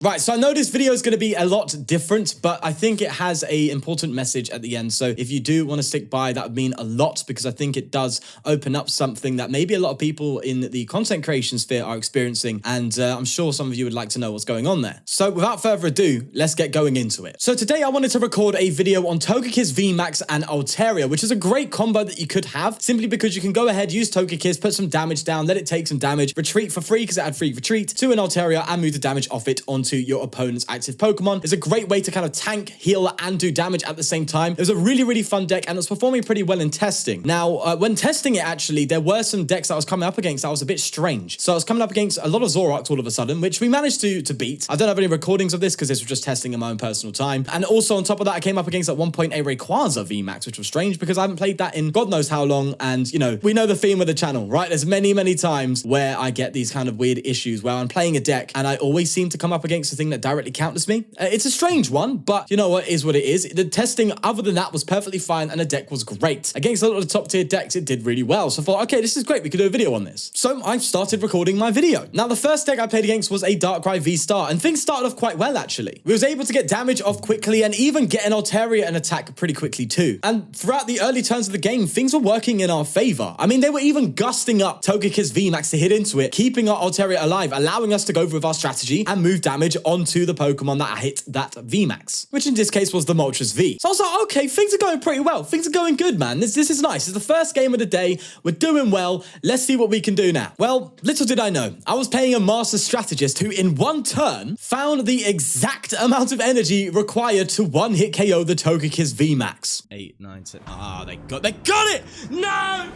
Right, so I know this video is going to be a lot different, but I think it has a important message at the end. So if you do want to stick by, that would mean a lot, because I think it does open up something that maybe a lot of people in the content creation sphere are experiencing. And I'm sure some of you would like to know what's going on there. So without further ado, let's get going into it. So today I wanted to record a video on Togekiss VMAX and Altaria, which is a great combo that you could have simply because you can go ahead, use Togekiss, put some damage down, let it take some damage, retreat for free because it had free retreat to an Altaria and move the damage off it onto your opponent's active Pokemon. Is a great way to kind of tank, heal, and do damage at the same time. It was a really fun deck, and it was performing pretty well in testing. Now, when testing it, actually, there were some decks that I was coming up against that was a bit strange. So I was coming up against a lot of Zoroarks all of a sudden, which we managed to beat. I don't have any recordings of this because this was just testing in my own personal time. And also on top of that, I came up against at one point a Rayquaza VMAX, which was strange because I haven't played that in God knows how long. And, you know, we know the theme of the channel, right? There's many times where I get these kind of weird issues where I'm playing a deck and I always seem to come up against a thing that directly counters me. It's a strange one, but you know what is what it is. The testing other than that was perfectly fine and the deck was great. Against a lot of the top tier decks, it did really well. So I thought, okay, this is great. We could do a video on this. So I started recording my video. Now, the first deck I played against was a Darkrai V-Star, and things started off quite well, actually. We was able to get damage off quickly and even get an Altaria an attack pretty quickly too. And throughout the early turns of the game, things were working in our favor. I mean, they were even gusting up Togekiss VMAX to hit into it, keeping our Altaria alive, allowing us to go with our strategy and move damage onto the Pokemon that hit that VMAX, which in this case was the Moltres V. So I was like, okay, things are going pretty well. Things are going good, man. This is nice. It's the first game of the day. We're doing well. Let's see what we can do now. Well, little did I know, I was playing a master strategist who in one turn found the exact amount of energy required to one-hit KO the Togekiss VMAX. 8, 9, 10. Ah, they got it! No!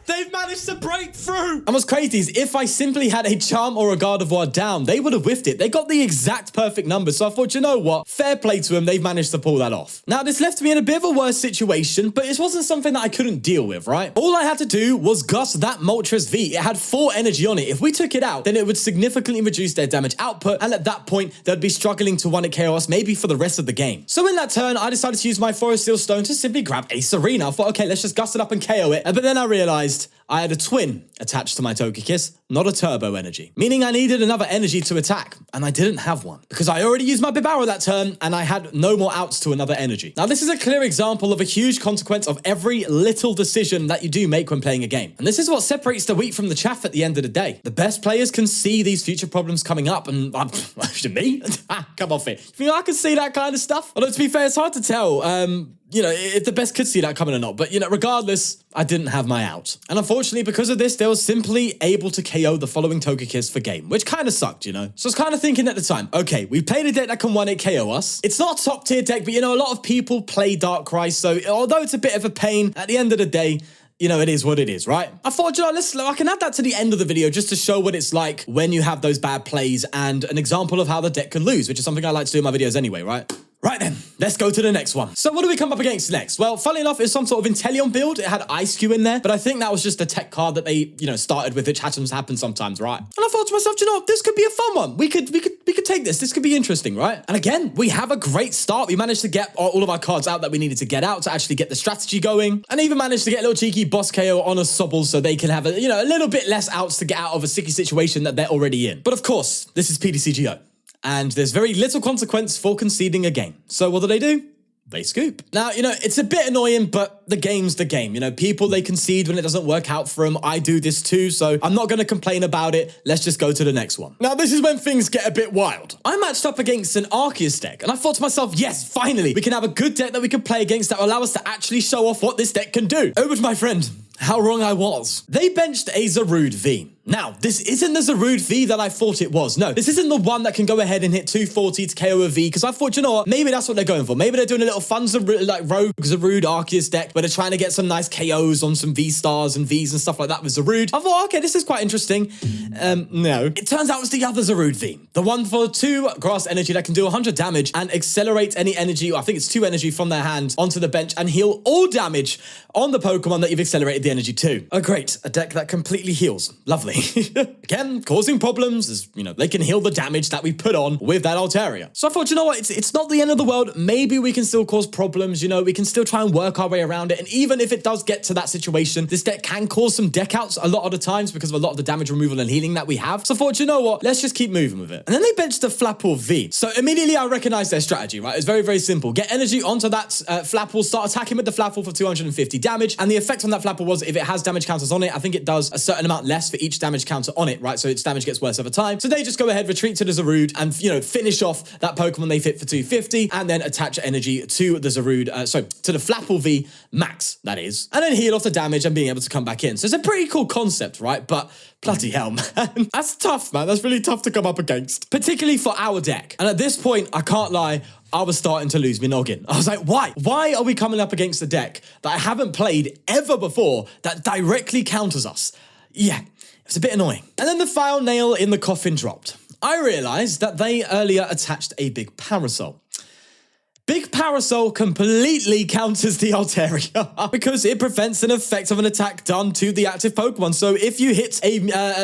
They've managed to break through! And what's crazy is if I simply had a Charm or a Gardevoir down, they would have whiffed it. They got the exact perfect number. So I thought, you know what? Fair play to them. They've managed to pull that off. Now, this left me in a bit of a worse situation, but it wasn't something that I couldn't deal with, right? All I had to do was gust that Moltres V. It had 4 energy on it. If we took it out, then it would significantly reduce their damage output. And at that point, they'd be struggling to one-hit KO us maybe for the rest of the game. So in that turn, I decided to use my Forest Seal Stone to simply grab a Serena. I thought, okay, let's just gust it up and KO it. But then I realized I had a twin attached to my Togekiss, not a turbo energy, meaning I needed another energy to attack, and I didn't have one because I already used my Bibarel that turn and I had no more outs to another energy. Now, this is a clear example of a huge consequence of every little decision that you do make when playing a game. And this is what separates the wheat from the chaff at the end of the day. The best players can see these future problems coming up, and me? Come off it. You think I can see that kind of stuff? Although, to be fair, it's hard to tell. You know, if the best could see that coming or not. But, you know, regardless, I didn't have my out. And unfortunately, because of this, they were simply able to KO the following Togekiss for game, which kind of sucked, you know? So I was kind of thinking at the time, okay, we played a deck that can one-hit KO us. It's not a top tier deck, but, you know, a lot of people play Darkrai. So although it's a bit of a pain, at the end of the day, you know, it is what it is, right? I thought, you know, I can add that to the end of the video just to show what it's like when you have those bad plays and an example of how the deck can lose, which is something I like to do in my videos anyway, right? Right then, let's go to the next one. So what do we come up against next? Well, funnily enough, it's some sort of Inteleon build. It had Ice Cube in there, but I think that was just a tech card that they, you know, started with, which happens sometimes, right? And I thought to myself, you know, this could be a fun one. We could take this. This could be interesting, right? And again, we have a great start. We managed to get all of our cards out that we needed to get out to actually get the strategy going, and even managed to get a little cheeky boss KO on a Sobble so they can have a, you know, a little bit less outs to get out of a sticky situation that they're already in. But of course, this is ptcgo. And there's very little consequence for conceding a game. So what do? They scoop. Now, you know, it's a bit annoying, but the game's the game. You know, people, they concede when it doesn't work out for them. I do this too, so I'm not going to complain about it. Let's just go to the next one. Now, this is when things get a bit wild. I matched up against an Arceus deck, and I thought to myself, yes, finally, we can have a good deck that we can play against that will allow us to actually show off what this deck can do. Over to my friend. How wrong I was. They benched a Zarude V. Now, this isn't the Zarude V that I thought it was. No, this isn't the one that can go ahead and hit 240 to KO a V, because I thought, you know what, maybe that's what they're going for. Maybe they're doing a little fun like rogue Zarude Arceus deck where they're trying to get some nice KOs on some V-Stars and Vs and stuff like that with Zarude. I thought, okay, this is quite interesting. No. It turns out it's the other Zarude V. The one for 2 grass energy that can do 100 damage and accelerate any energy, I think it's 2 energy from their hand onto the bench and heal all damage on the Pokemon that you've accelerated the energy to. Oh, great. A deck that completely heals. Lovely. me. Again, causing problems as, they can heal the damage that we put on with that Altaria. So I thought, you know what, it's not the end of the world. Maybe we can still cause problems, we can still try and work our way around it. And even if it does get to that situation, this deck can cause some deck outs a lot of the times because of a lot of the damage removal and healing that we have. So I thought, you know what, let's just keep moving with it. And then they benched the Flapple V. So immediately I recognized their strategy, right? It's very, very simple. Get energy onto that Flapple, start attacking with the Flapple for 250 damage. And the effect on that Flapple was if it has damage counters on it, I think it does a certain amount less for each damage counter on it, right? So its damage gets worse over time. So they just go ahead, retreat to the Zarude and, finish off that Pokemon they fit for 250 and then attach energy to the Zarude, to the Flapple V max, that is. And then heal off the damage and being able to come back in. So it's a pretty cool concept, right? But bloody hell, man. That's tough, man. That's really tough to come up against, particularly for our deck. And at this point, I can't lie, I was starting to lose my noggin. I was like, why? Why are we coming up against a deck that I haven't played ever before that directly counters us? Yeah, it's a bit annoying. And then the final nail in the coffin dropped. I realized that they earlier attached a big parasol. Big Parasol completely counters the Altaria because it prevents an effect of an attack done to the active Pokemon. So if you hit a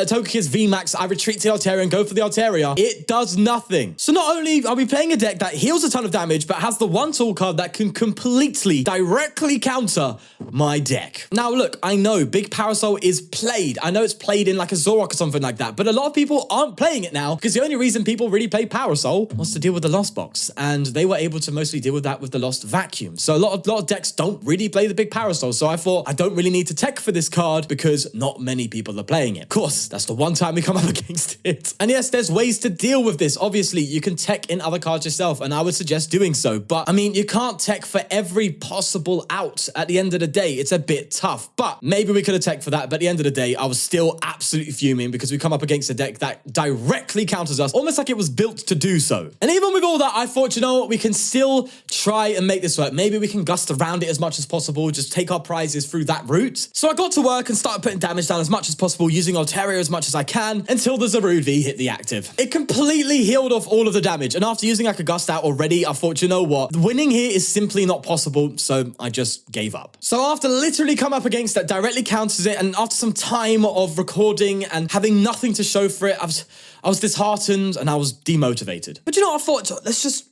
Togekiss VMAX, I retreat to the Altaria and go for the Altaria, it does nothing. So not only are we playing a deck that heals a ton of damage, but has the one tool card that can completely, directly counter my deck. Now look, I know Big Parasol is played. I know it's played in like a Zoroark or something like that, but a lot of people aren't playing it now because the only reason people really play Parasol was to deal with the Lost Box, and they were able to mostly deal with that with the Lost Vacuum. So a lot of decks don't really play the Big Parasol. So I thought I don't really need to tech for this card because not many people are playing it. Of course, that's the one time we come up against it. And yes, there's ways to deal with this. Obviously, you can tech in other cards yourself, and I would suggest doing so. But I mean, you can't tech for every possible out at the end of the day. It's a bit tough, but maybe we could have tech for that. But at the end of the day, I was still absolutely fuming because we come up against a deck that directly counters us, almost like it was built to do so. And even with all that, I thought, you know what, we can still try and make this work. Maybe we can gust around it as much as possible, just take our prizes through that route. So I got to work and started putting damage down as much as possible, using Altaria as much as I can, until the Zarude V hit the active. It completely healed off all of the damage, and after using like a gust out already, I thought, you know what, winning here is simply not possible, so I just gave up. So after literally come up against that directly counters it, and after some time of recording and having nothing to show for it, I was disheartened and I was demotivated. But you know what, I thought,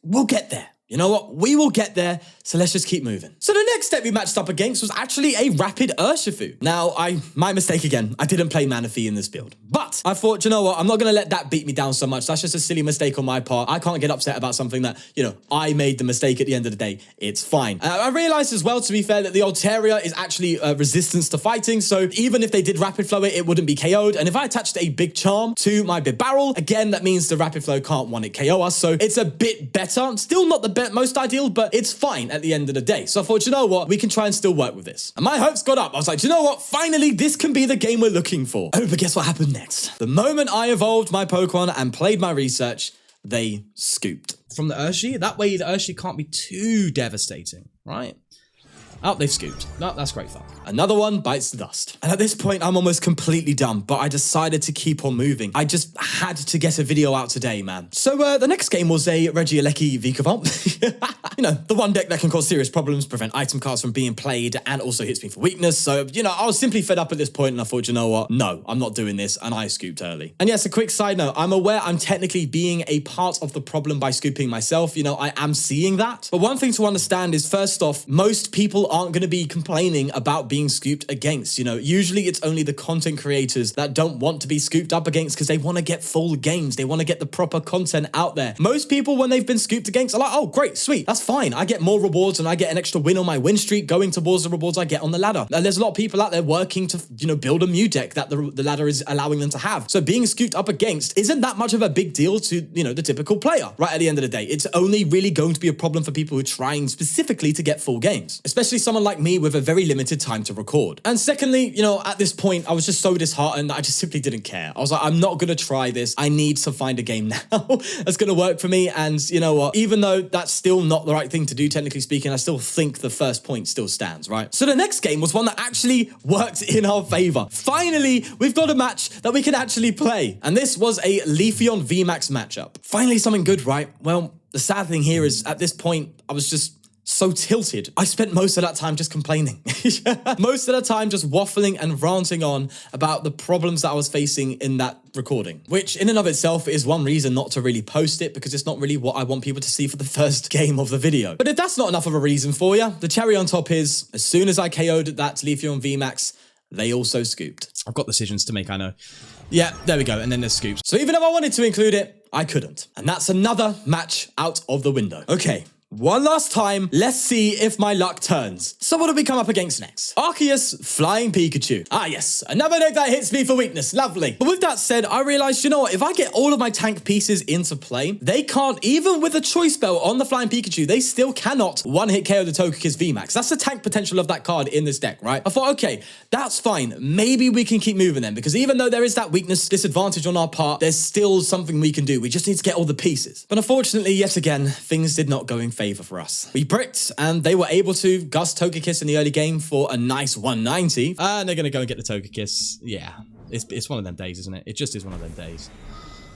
we'll get there. You know what? We will get there, so let's just keep moving. So the next deck we matched up against was actually a Rapid Urshifu. Now, my mistake again, I didn't play Manaphy in this build. But I thought, you know what? I'm not going to let that beat me down so much. That's just a silly mistake on my part. I can't get upset about something that, I made the mistake at the end of the day. It's fine. I realized as well, to be fair, that the Altaria is actually resistance to fighting. So even if they did Rapid Flow it wouldn't be KO'd. And if I attached a big charm to my big barrel, again, that means the Rapid Flow can't one-hit KO us. So it's a bit better. Still not the most ideal, but it's fine at the end of the day. So I thought, you know what, we can try and still work with this. And my hopes got up. I was like, you know what, finally, this can be the game we're looking for. Oh, but guess what happened next? The moment I evolved my Pokemon and played my research, they scooped. From the Urshi, that way the Urshi can't be too devastating, right? Oh, they've scooped. No, that's great fun. Another one bites the dust. And at this point, I'm almost completely done, but I decided to keep on moving. I just had to get a video out today, man. So the next game was a Regieleki Vikavolt. The one deck that can cause serious problems, prevent item cards from being played, and also hits me for weakness. So, I was simply fed up at this point, and I thought, you know what? No, I'm not doing this, and I scooped early. And yes, a quick side note, I'm aware I'm technically being a part of the problem by scooping myself. I am seeing that. But one thing to understand is, first off, most people aren't going to be complaining about being scooped against. Usually it's only the content creators that don't want to be scooped up against because they want to get full games. They want to get the proper content out there. Most people, when they've been scooped against, are like, oh, great, sweet, that's fine. I get more rewards and I get an extra win on my win streak going towards the rewards I get on the ladder. And there's a lot of people out there working to, build a Mew deck that the ladder is allowing them to have. So being scooped up against isn't that much of a big deal to, the typical player, right? At the end of the day, it's only really going to be a problem for people who are trying specifically to get full games, especially someone like me with a very limited time to record. And secondly, at this point, I was just so disheartened that I just simply didn't care. I was like, I'm not going to try this. I need to find a game now that's going to work for me. And you know what? Even though that's still not the right thing to do, technically speaking, I still think the first point still stands, right? So the next game was one that actually worked in our favor. Finally, we've got a match that we can actually play. And this was a Leafeon VMAX matchup. Finally, something good, right? Well, the sad thing here is at this point, I was just so tilted. I spent most of that time just complaining. Most of the time just waffling and ranting on about the problems that I was facing in that recording, which in and of itself is one reason not to really post it, because it's not really what I want people to see for the first game of the video. But if that's not enough of a reason for you, the cherry on top is, as soon as I KO'd that Leafeon VMAX, they also scooped. I've got decisions to make, I know. Yeah, there we go, and then there's scoops. So even if I wanted to include it, I couldn't. And that's another match out of the window. Okay. One last time, let's see if my luck turns. So what do we come up against next? Arceus Flying Pikachu. Ah yes, another deck that hits me for weakness, lovely. But with that said, I realized, you know what, if I get all of my tank pieces into play, they can't, even with a choice belt on the Flying Pikachu, they still cannot one-hit KO the Togekiss VMAX. That's the tank potential of that card in this deck, right? I thought, okay, that's fine. Maybe we can keep moving then, because even though there is that weakness, disadvantage on our part, there's still something we can do. We just need to get all the pieces. But unfortunately, yet again, things did not go in favor for us. We bricked, and they were able to gust Togekiss in the early game for a nice 190. And they're going to go and get the Togekiss. Yeah, it's one of them days, isn't it? It just is one of them days.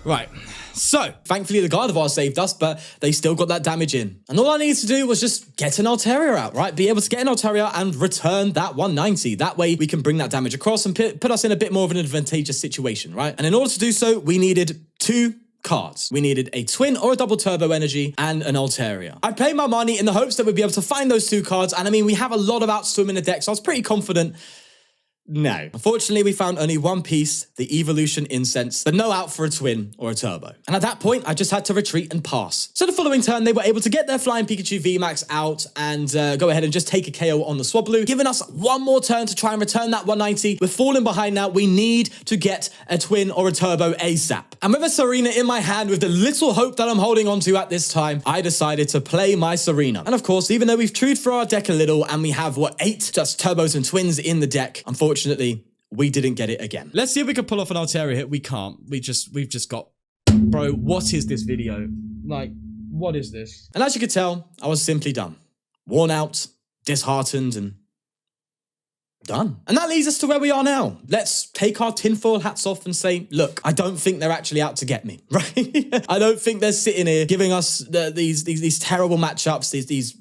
Right, so thankfully the Gardevoir saved us, but they still got that damage in. And all I needed to do was just get an Altaria out, right? Be able to get an Altaria and return that 190. That way we can bring that damage across and put us in a bit more of an advantageous situation, right? And in order to do so, we needed 2 cards. We needed a twin or a double turbo energy and an Altaria. I paid my money in the hopes that we'd be able to find those 2 cards. And I mean, we have a lot of outswim in the deck, so I was pretty confident. No. Unfortunately, we found only one piece, the Evolution Incense, but no out for a twin or a turbo. And at that point, I just had to retreat and pass. So the following turn, they were able to get their Flying Pikachu VMAX out and go ahead and just take a KO on the Swablu, giving us one more turn to try and return that 190. We're falling behind now. We need to get a twin or a turbo ASAP. And with a Serena in my hand, with the little hope that I'm holding on to at this time, I decided to play my Serena. And of course, even though we've trued for our deck a little and we have, what, 8 just turbos and twins in the deck, unfortunately, we didn't get it again. Let's see if we can pull off an Altaria hit. We can't. We've just got... Bro, what is this video? Like, what is this? And as you could tell, I was simply done. Worn out, disheartened, and done. And that leads us to where we are now. Let's take our tinfoil hats off and say, look, I don't think they're actually out to get me, right? I don't think they're sitting here giving us these terrible matchups, these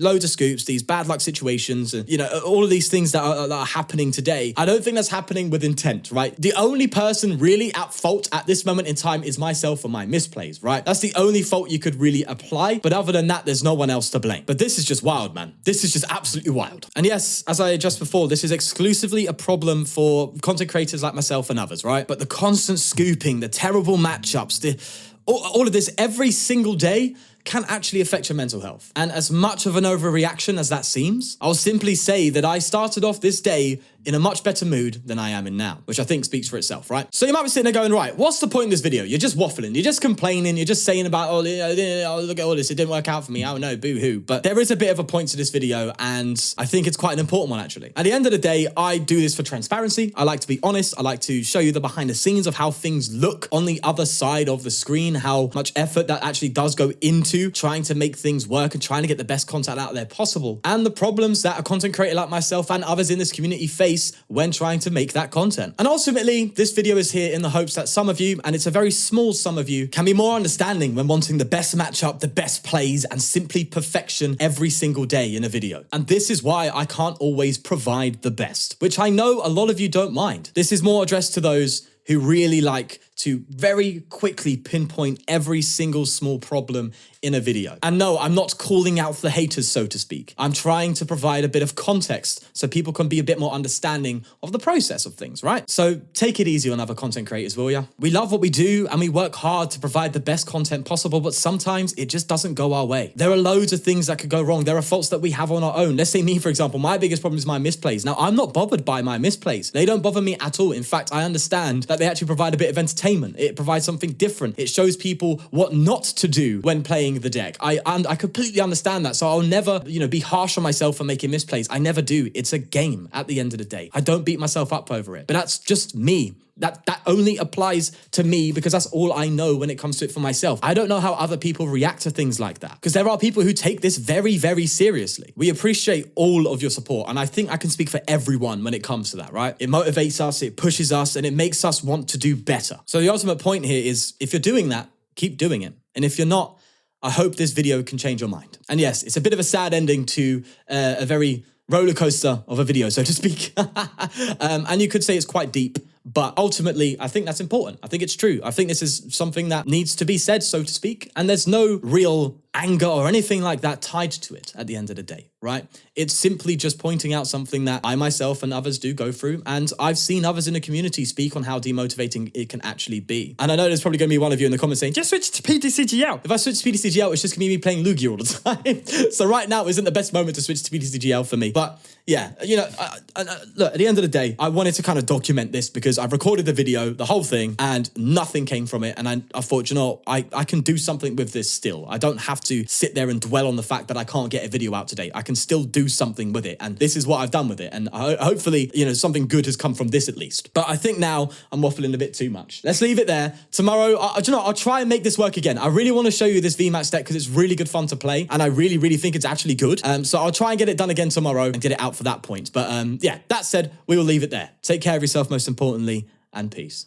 loads of scoops, these bad luck situations, and, you know, all of these things that are happening today. I don't think that's happening with intent, right? The only person really at fault at this moment in time is myself for my misplays, right? That's the only fault you could really apply. But other than that, there's no one else to blame. But this is just wild, man. This is just absolutely wild. And yes, as I just before, this is exclusively a problem for content creators like myself and others, right? But the constant scooping, the terrible matchups, all of this every single day can actually affect your mental health. And as much of an overreaction as that seems, I'll simply say that I started off this day in a much better mood than I am in now, which I think speaks for itself, right? So you might be sitting there going, right, what's the point in this video? You're just waffling, you're just complaining, you're just saying about, oh, look at all this, it didn't work out for me, oh no, boo-hoo. But there is a bit of a point to this video, and I think it's quite an important one, actually. At the end of the day, I do this for transparency. I like to be honest. I like to show you the behind the scenes of how things look on the other side of the screen, how much effort that actually does go into trying to make things work and trying to get the best content out there possible, and the problems that a content creator like myself and others in this community face when trying to make that content. And ultimately, this video is here in the hopes that some of you, and it's a very small sum of you, can be more understanding when wanting the best matchup, the best plays, and simply perfection every single day in a video. And this is why I can't always provide the best, which I know a lot of you don't mind. This is more addressed to those who really like to very quickly pinpoint every single small problem in a video. And no, I'm not calling out the haters, so to speak. I'm trying to provide a bit of context so people can be a bit more understanding of the process of things, right? So take it easy on other content creators, will ya? We love what we do and we work hard to provide the best content possible, but sometimes it just doesn't go our way. There are loads of things that could go wrong. There are faults that we have on our own. Let's say me, for example, my biggest problem is my misplays. Now, I'm not bothered by my misplays. They don't bother me at all. In fact, I understand that they actually provide a bit of entertainment. It provides something different. It shows people what not to do when playing the deck. I completely understand that. So I'll never, be harsh on myself for making misplays. I never do. It's a game at the end of the day. I don't beat myself up over it. But that's just me. That only applies to me because that's all I know when it comes to it for myself. I don't know how other people react to things like that, because there are people who take this very, very seriously. We appreciate all of your support, and I think I can speak for everyone when it comes to that, right? It motivates us, it pushes us, and it makes us want to do better. So the ultimate point here is, if you're doing that, keep doing it. And if you're not, I hope this video can change your mind. And yes, it's a bit of a sad ending to a very roller coaster of a video, so to speak. And you could say it's quite deep, but ultimately, I think that's important. I think it's true. I think this is something that needs to be said, so to speak. And there's no real anger or anything like that tied to it at the end of the day, right? It's simply just pointing out something that I myself and others do go through. And I've seen others in the community speak on how demotivating it can actually be. And I know there's probably going to be one of you in the comments saying, just switch to PTCG out. If I switch to PTCG out, it's just going to be me playing Lugia all the time. So right now isn't the best moment to switch to PTCG out for me. But yeah, you know, look, at the end of the day, I wanted to kind of document this because I've recorded the video, the whole thing, and nothing came from it. And I thought, you know, I can do something with this still. I don't have to sit there and dwell on the fact that I can't get a video out today. I can still do something with it. And this is what I've done with it. And hopefully, you know, something good has come from this at least. But I think now I'm waffling a bit too much. Let's leave it there. Tomorrow, you know, I'll try and make this work again. I really want to show you this VMAX deck because it's really good fun to play. And I really, really think it's actually good. So I'll try and get it done again tomorrow and get it out for that point. But yeah, that said, we will leave it there. Take care of yourself most importantly, and peace.